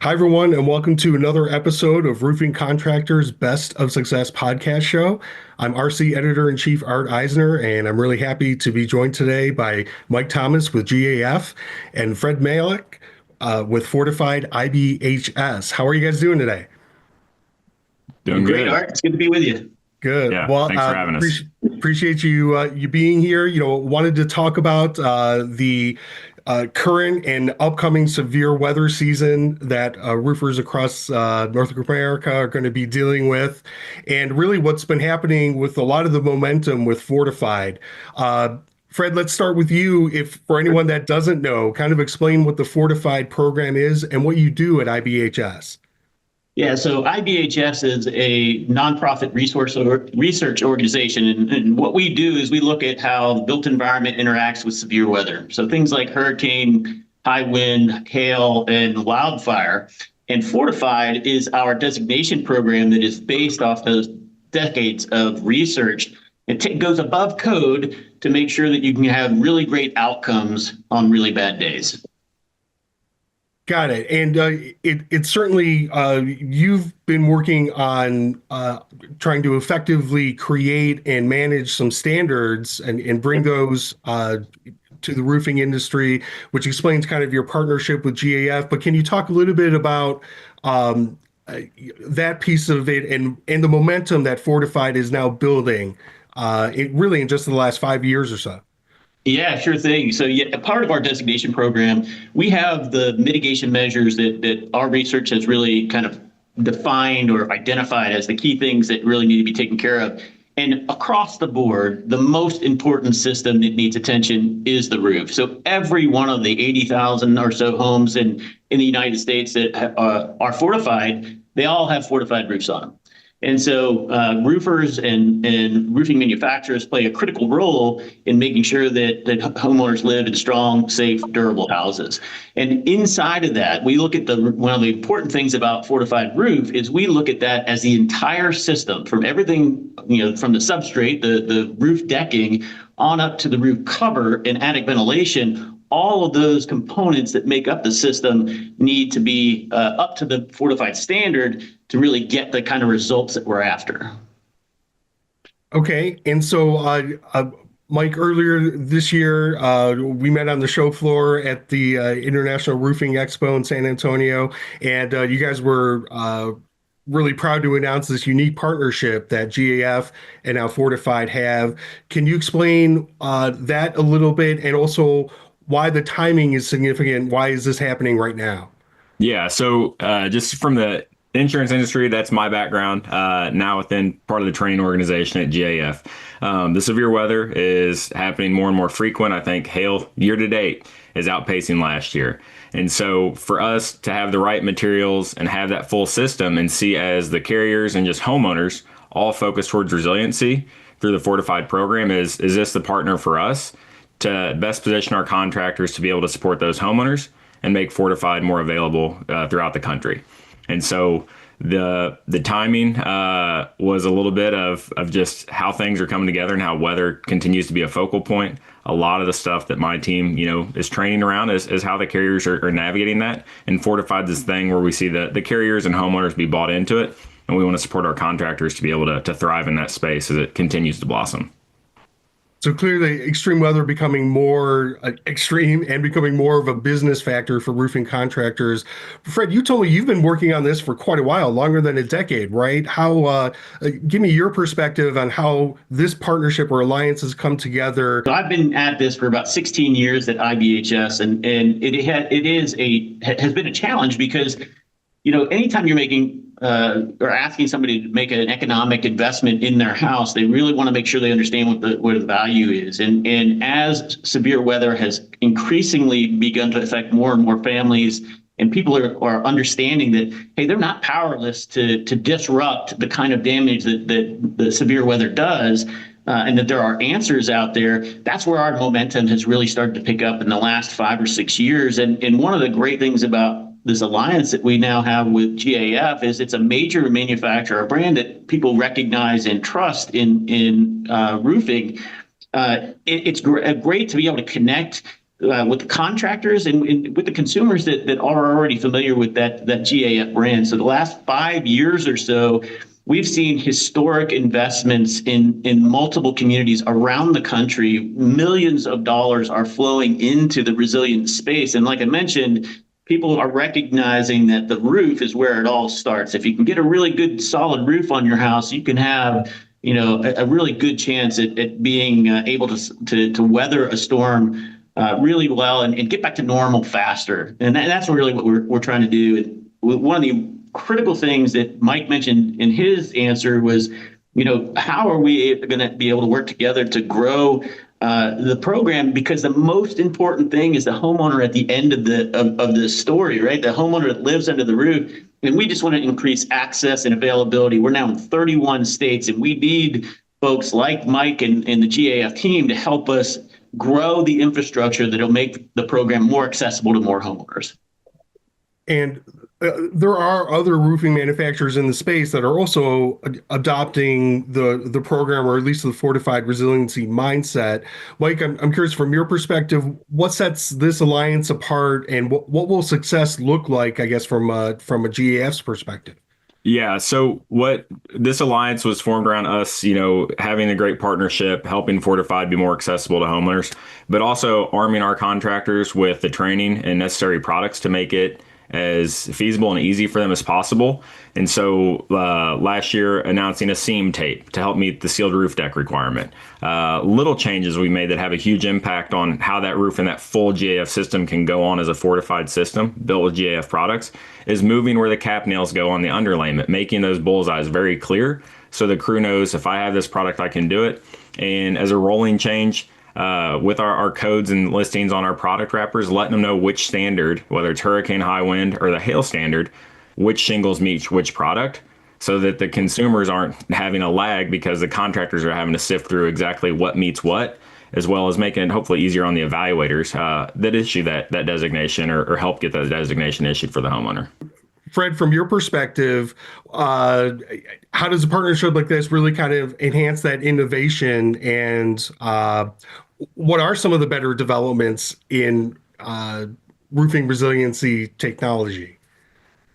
Hi, everyone, and welcome to another episode of Roofing Contractors Best of Success podcast show. I'm RC Editor-in-Chief Art Eisner, and I'm really happy to be joined today by Mike Thomas with GAF and Fred Malik with Fortified IBHS. How are you guys doing today? Doing Great, good. Art. It's good to be with you. Good. Yeah, Well, thanks for having us. appreciate you being here. Wanted to talk about the current and upcoming severe weather season that roofers across North America are going to be dealing with, and really what's been happening with a lot of the momentum with Fortified. Fred, let's start with you. If for anyone that doesn't know, kind of explain what the Fortified program is and what you do at IBHS. Yeah, so IBHS is a nonprofit research organization. And what we do is we look at how the built environment interacts with severe weather. So things like hurricane, high wind, hail, and wildfire. And Fortified is our designation program that is based off those decades of research. It goes above code to make sure that you can have really great outcomes on really bad days. Got it. And it certainly, you've been working on trying to effectively create and manage some standards and bring those to the roofing industry, which explains kind of your partnership with GAF. But can you talk a little bit about that piece of it and the momentum that Fortified is now building, really in just the last 5 years or so? Yeah, sure thing. So yeah, part of our designation program, we have the mitigation measures that our research has really kind of defined or identified as the key things that really need to be taken care of. And across the board, the most important system that needs attention is the roof. So every one of the 80,000 or so homes in the United States that are fortified, they all have fortified roofs on them. And so roofers and roofing manufacturers play a critical role in making sure that homeowners live in strong, safe, durable houses. And inside of that, we look at one of the important things about fortified roof is we look at that as the entire system, from everything, from the substrate, the roof decking, on up to the roof cover and attic ventilation. All of those components that make up the system need to be up to the Fortified standard to really get the kind of results that we're after. Okay. And so, Mike, earlier this year, we met on the show floor at the International Roofing Expo in San Antonio, and you guys were really proud to announce this unique partnership that GAF and now Fortified have. Can you explain that a little bit, and also why the timing is significant? Why is this happening right now? Yeah, so just from the insurance industry, that's my background. Now within part of the training organization at GAF. The severe weather is happening more and more frequent. I think hail year to date is outpacing last year. And so for us to have the right materials and have that full system and see as the carriers and just homeowners all focus towards resiliency through the Fortified program, is this the partner for us to best position our contractors to be able to support those homeowners and make Fortified more available throughout the country. And so the timing was a little bit of just how things are coming together and how weather continues to be a focal point. A lot of the stuff that my team, is training around is how the carriers are navigating that. And Fortified this thing where we see the carriers and homeowners be bought into it. And we want to support our contractors to be able to thrive in that space as it continues to blossom. So clearly, extreme weather becoming more extreme and becoming more of a business factor for roofing contractors. Fred, you told me you've been working on this for quite a while, longer than a decade, right? How? Give me your perspective on how this partnership or alliance has come together. So I've been at this for about 16 years at IBHS, and it has been a challenge because, anytime you're making or asking somebody to make an economic investment in their house, they really want to make sure they understand what the value is. And as severe weather has increasingly begun to affect more and more families, and people are understanding that, hey, they're not powerless to disrupt the kind of damage that the severe weather does, and that there are answers out there, that's where our momentum has really started to pick up in the last 5 or 6 years. And one of the great things about this alliance that we now have with GAF is it's a major manufacturer, a brand that people recognize and trust in roofing. It's great to be able to connect with the contractors and with the consumers that are already familiar with that GAF brand. So the last 5 years or so, we've seen historic investments in multiple communities around the country. Millions of dollars are flowing into the resilient space. And like I mentioned, people are recognizing that the roof is where it all starts. If you can get a really good solid roof on your house, you can have a really good chance at being able to weather a storm really well and get back to normal faster. And that's really what we're trying to do. And one of the critical things that Mike mentioned in his answer was, how are we going to be able to work together to grow the program? Because the most important thing is the homeowner at the end of the story, right? The homeowner that lives under the roof. And we just want to increase access and availability. We're now in 31 states, and we need folks like Mike and the GAF team to help us grow the infrastructure that'll make the program more accessible to more homeowners. And there are other roofing manufacturers in the space that are also adopting the program, or at least the fortified resiliency mindset. Mike, I'm curious, from your perspective, what sets this alliance apart, and what will success look like, I guess, from a GAF's perspective? Yeah, so what this alliance was formed around us, having a great partnership, helping Fortified be more accessible to homeowners, but also arming our contractors with the training and necessary products to make it as feasible and easy for them as possible. And so last year, announcing a seam tape to help meet the sealed roof deck requirement. Little changes we made that have a huge impact on how that roof and that full GAF system can go on as a fortified system built with GAF products is moving where the cap nails go on the underlayment, making those bullseyes very clear so the crew knows, if I have this product, I can do it. And as a rolling change, with our codes and listings on our product wrappers, letting them know which standard, whether it's hurricane, high wind, or the hail standard, which shingles meet which product, so that the consumers aren't having a lag because the contractors are having to sift through exactly what meets what, as well as making it hopefully easier on the evaluators that issue that designation or help get that designation issued for the homeowner. Fred, from your perspective, how does a partnership like this really kind of enhance that innovation, and what are some of the better developments in roofing resiliency technology?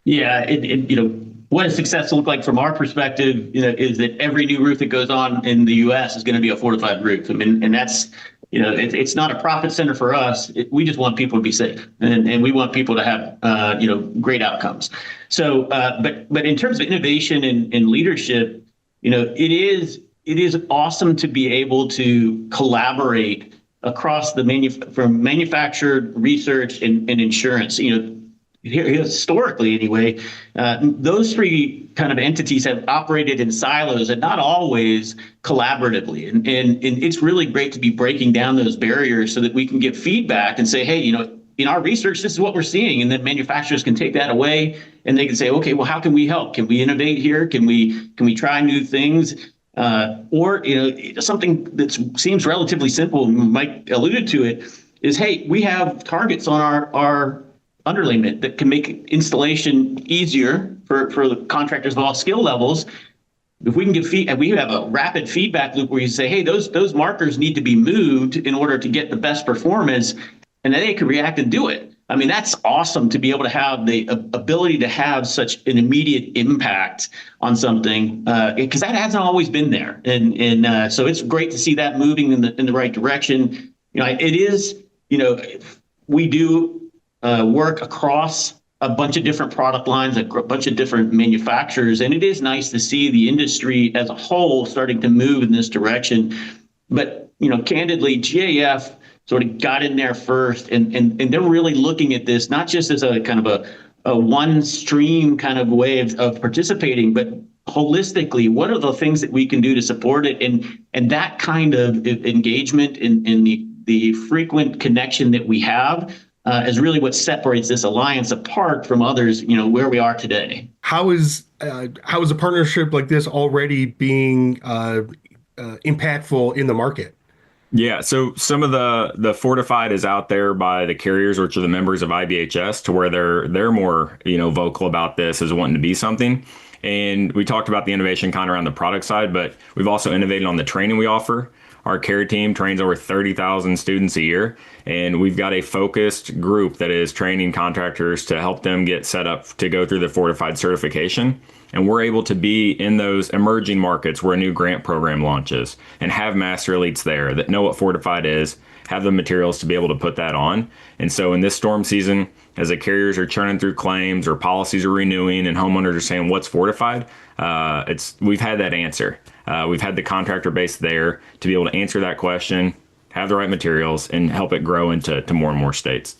Yeah, what does success look like from our perspective? Is that every new roof that goes on in the U.S. is going to be a fortified roof. I mean, and that's it's not a profit center for us. We just want people to be safe, and we want people to have great outcomes. So, but in terms of innovation and leadership, it is awesome to be able to collaborate across from manufactured research and insurance. Historically anyway, those three kind of entities have operated in silos and not always collaboratively. And it's really great to be breaking down those barriers so that we can get feedback and say, hey, in our research, this is what we're seeing. And then manufacturers can take that away and they can say, okay, well, how can we help? Can we innovate here? Can we try new things? Or something that seems relatively simple, Mike alluded to it, is, hey, we have targets on our underlayment that can make installation easier for the contractors of all skill levels. If we can give feedback, we have a rapid feedback loop where you say, hey, those markers need to be moved in order to get the best performance, and then they can react and do it. I mean, that's awesome to be able to have the ability to have such an immediate impact on something, because that hasn't always been there. And so it's great to see that moving in the right direction. It is, we do work across a bunch of different product lines, a bunch of different manufacturers, and it is nice to see the industry as a whole starting to move in this direction. But, candidly, GAF sort of got in there first, and they're really looking at this not just as a kind of a one stream kind of way of participating, but holistically, what are the things that we can do to support it? And that kind of engagement in the frequent connection that we have is really what separates this alliance apart from others, where we are today. How is a partnership like this already being impactful in the market? Yeah, so some of the fortified is out there by the carriers, which are the members of IBHS, to where they're more vocal about this as wanting to be something. And we talked about the innovation kind of around the product side, but we've also innovated on the training we offer. Our care team trains over 30,000 students a year, and we've got a focused group that is training contractors to help them get set up to go through the Fortified certification. And we're able to be in those emerging markets where a new grant program launches and have master elites there that know what Fortified is, have the materials to be able to put that on. And so in this storm season, as the carriers are churning through claims or policies are renewing and homeowners are saying, what's Fortified? We've had that answer. We've had the contractor base there to be able to answer that question, have the right materials, and help it grow into more and more states.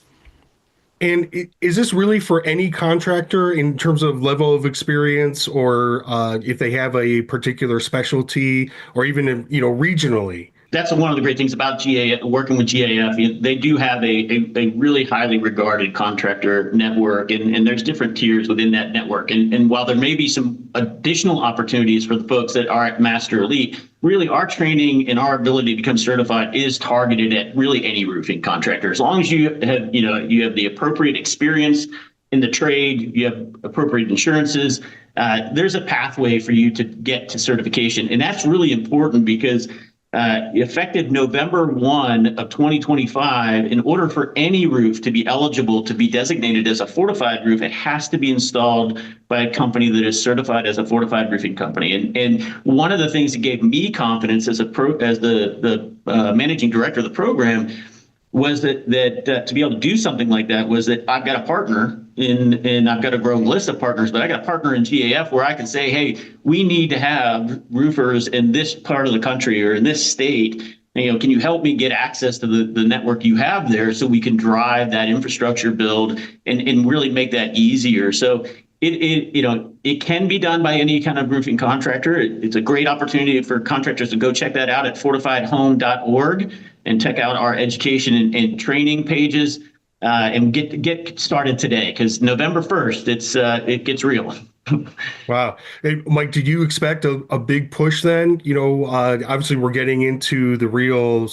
And is this really for any contractor in terms of level of experience, or if they have a particular specialty, or even regionally? That's one of the great things about working with GAF. They do have a really highly regarded contractor network, and there's different tiers within that network. And while there may be some additional opportunities for the folks that are at Master Elite, really our training and our ability to become certified is targeted at really any roofing contractor. As long as you have the appropriate experience in the trade, you have appropriate insurances, there's a pathway for you to get to certification. And that's really important because effective November 1 of 2025, in order for any roof to be eligible to be designated as a fortified roof, it has to be installed by a company that is certified as a fortified roofing company. And one of the things that gave me confidence as the managing director of the program was that to be able to do something like that was that I've got a partner and I've got a growing list of partners, but I got a partner in GAF where I can say, hey, we need to have roofers in this part of the country or in this state. Can you help me get access to the network you have there so we can drive that infrastructure build and really make that easier? So it can be done by any kind of roofing contractor. It's a great opportunity for contractors to go check that out at fortifiedhome.org and check out our education and training pages and get started today, because November 1st, it gets real. Wow. Hey, Mike, did you expect a big push then? Obviously we're getting into the real,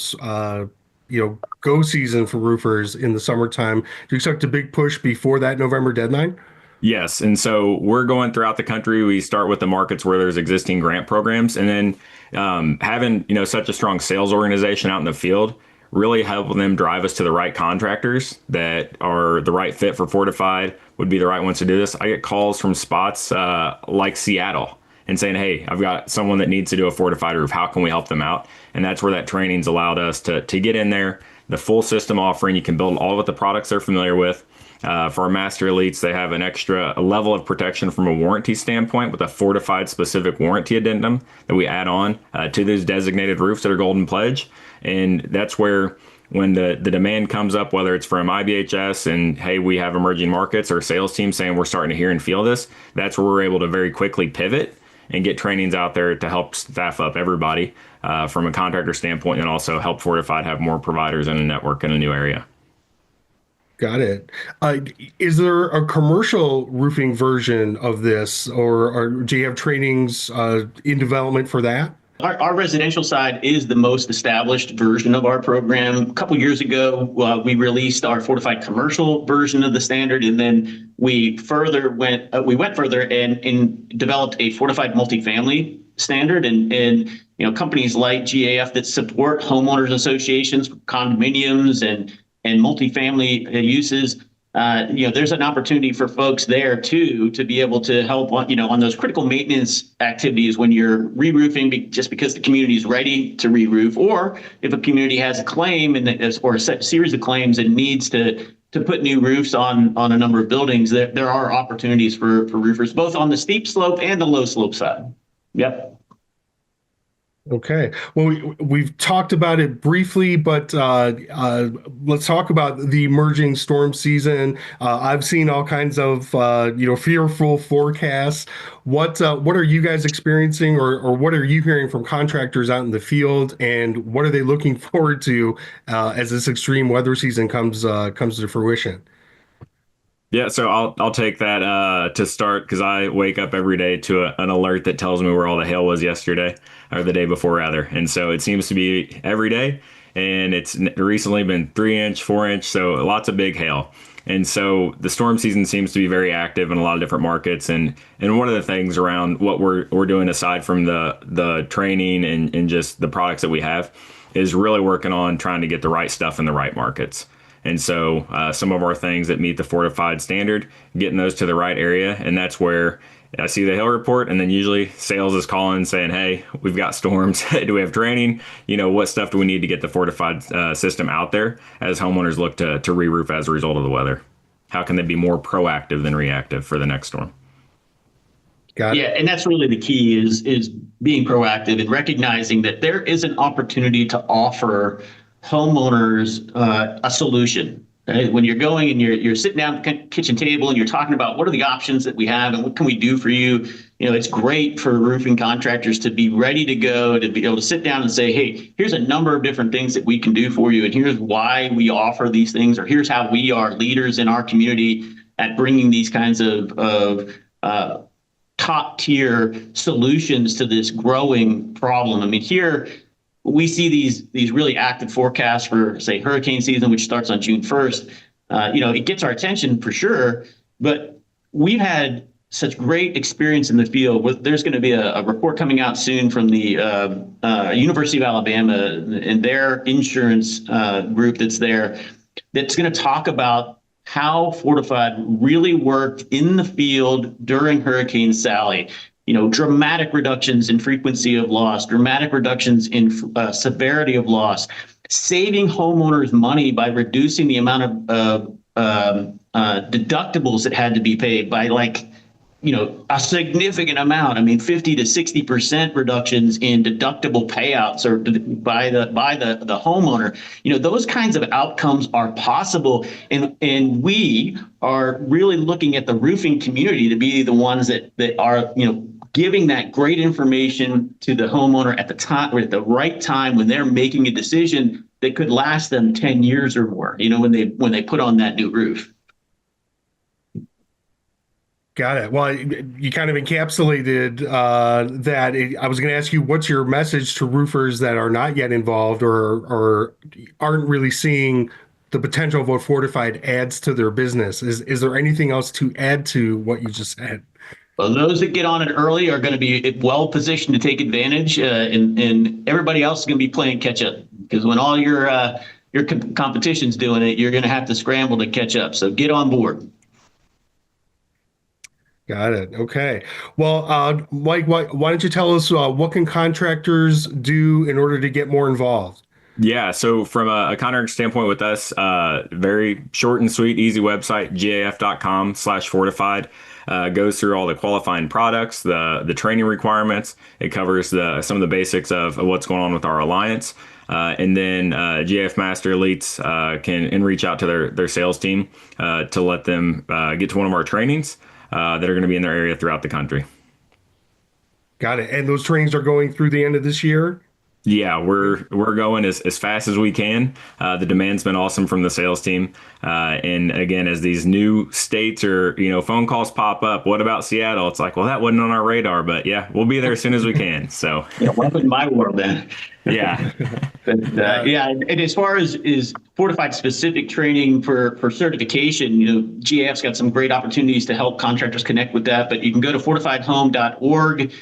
go season for roofers in the summertime. Do you expect a big push before that November deadline? Yes. And so we're going throughout the country. We start with the markets where there's existing grant programs, and then having, such a strong sales organization out in the field, really helping them drive us to the right contractors that are the right fit for Fortified, would be the right ones to do this. I get calls from spots like Seattle and saying, hey, I've got someone that needs to do a fortified roof. How can we help them out? And that's where that training's allowed us to get in there. The full system offering, you can build all of the products they're familiar with. For our master elites, they have an extra level of protection from a warranty standpoint with a Fortified specific warranty addendum that we add on to those designated roofs that are Golden Pledge. And that's where, when the demand comes up, whether it's from IBHS and, hey, we have emerging markets, or sales team saying we're starting to hear and feel this, that's where we're able to very quickly pivot and get trainings out there to help staff up everybody from a contractor standpoint, and also help Fortified have more providers in a network in a new area. Got it. Is there a commercial roofing version of this, or do you have trainings in development for that? Our residential side is the most established version of our program. A couple years ago, we released our Fortified commercial version of the standard, and then we went further and developed a Fortified multifamily standard. And companies like GAF that support homeowners associations, condominiums, and multifamily uses. There's an opportunity for folks there too to be able to help on those critical maintenance activities when you're re-roofing, just because the community is ready to re-roof, or if a community has a claim or a series of claims and needs to put new roofs on a number of buildings. There are opportunities for roofers both on the steep slope and the low slope side. Yep. Okay. Well, we've talked about it briefly, but let's talk about the emerging storm season. I've seen all kinds of fearful forecasts. What are you guys experiencing, or what are you hearing from contractors out in the field, and what are they looking forward to as this extreme weather season comes to fruition? Yeah, so I'll take that to start, because I wake up every day to an alert that tells me where all the hail was yesterday, or the day before rather. And so it seems to be every day, and it's recently been 3 inch, 4 inch, so lots of big hail. And so the storm season seems to be very active in a lot of different markets. And one of the things around what we're doing aside from the training and just the products that we have is really working on trying to get the right stuff in the right markets. And so some of our things that meet the fortified standard, getting those to the right area. And that's where I see the hail report, and then usually sales is calling saying, hey, we've got storms. Do we have training? What stuff do we need to get the fortified system out there as homeowners look to re-roof as a result of the weather? How can they be more proactive than reactive for the next storm? Got it. Yeah, and that's really the key is being proactive and recognizing that there is an opportunity to offer homeowners a solution. Right? When you're going and you're sitting down at the kitchen table and you're talking about what are the options that we have and what can we do for you, it's great for roofing contractors to be ready to go, to be able to sit down and say, hey, here's a number of different things that we can do for you, and here's why we offer these things, or here's how we are leaders in our community at bringing these kinds of top tier solutions to this growing problem. I mean, here we see these really active forecasts for, say, hurricane season, which starts on June 1st. It gets our attention for sure, but we've had such great experience in the field. There's going to be a report coming out soon from the University of Alabama and their insurance group that's there, that's going to talk about how Fortified really worked in the field during Hurricane Sally. Dramatic reductions in frequency of loss, dramatic reductions in severity of loss, saving homeowners money by reducing the amount of deductibles that had to be paid by a significant amount. I mean, 50 to 60% reductions in deductible payouts or by the homeowner. Those kinds of outcomes are possible, and we are really looking at the roofing community to be the ones that are giving that great information to the homeowner at the time, or at the right time, when they're making a decision that could last them 10 years or more, when they put on that new roof. Got it. Well, you kind of encapsulated that. I was going to ask you, what's your message to roofers that are not yet involved or aren't really seeing the potential of what Fortified adds to their business? Is there anything else to add to what you just said? Well, those that get on it early are going to be well positioned to take advantage, and everybody else is going to be playing catch up, because when all your competition's doing it, you're going to have to scramble to catch up. So get on board. Got it. Okay. Well, Mike, why don't you tell us what can contractors do in order to get more involved? Yeah, so from a contractor standpoint with us, very short and sweet, easy website, gaf.com/fortified. Goes through all the qualifying products, the training requirements. It covers some of the basics of what's going on with our alliance. And then GAF Master Elites can reach out to their sales team to let them get to one of our trainings that are going to be in their area throughout the country. Got it. And those trainings are going through the end of this year? Yeah, we're going as fast as we can. The demand's been awesome from the sales team. And again, as these new states or, phone calls pop up, what about Seattle? It's like, well, that wasn't on our radar, but yeah, we'll be there as soon as we can. So welcome to my world then. Yeah. But and as far as Fortified specific training for certification, GAF's got some great opportunities to help contractors connect with that, but you can go to fortifiedhome.org.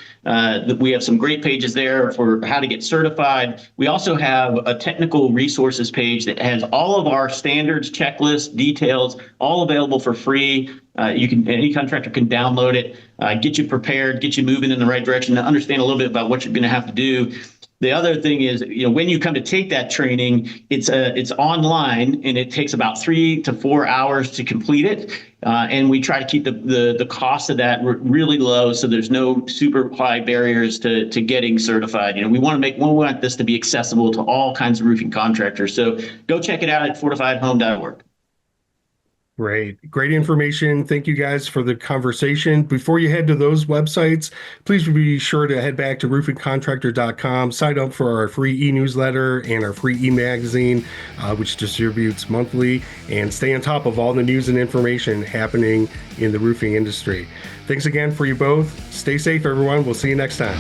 We have some great pages there for how to get certified. We also have a technical resources page that has all of our standards, checklists, details, all available for free. Any contractor can download it, get you prepared, get you moving in the right direction, and understand a little bit about what you're going to have to do. The other thing is, when you come to take that training, it's online, and it takes about 3 to 4 hours to complete it. And we try to keep the cost of that really low, so there's no super high barriers to getting certified. We want this to be accessible to all kinds of roofing contractors. So go check it out at fortifiedhome.org. Great information. Thank you guys for the conversation. Before you head to those websites, please be sure to head back to roofingcontractor.com, sign up for our free e-newsletter and our free e-magazine, which distributes monthly, and stay on top of all the news and information happening in the roofing industry. Thanks again for you both. Stay safe, everyone. We'll see you next time.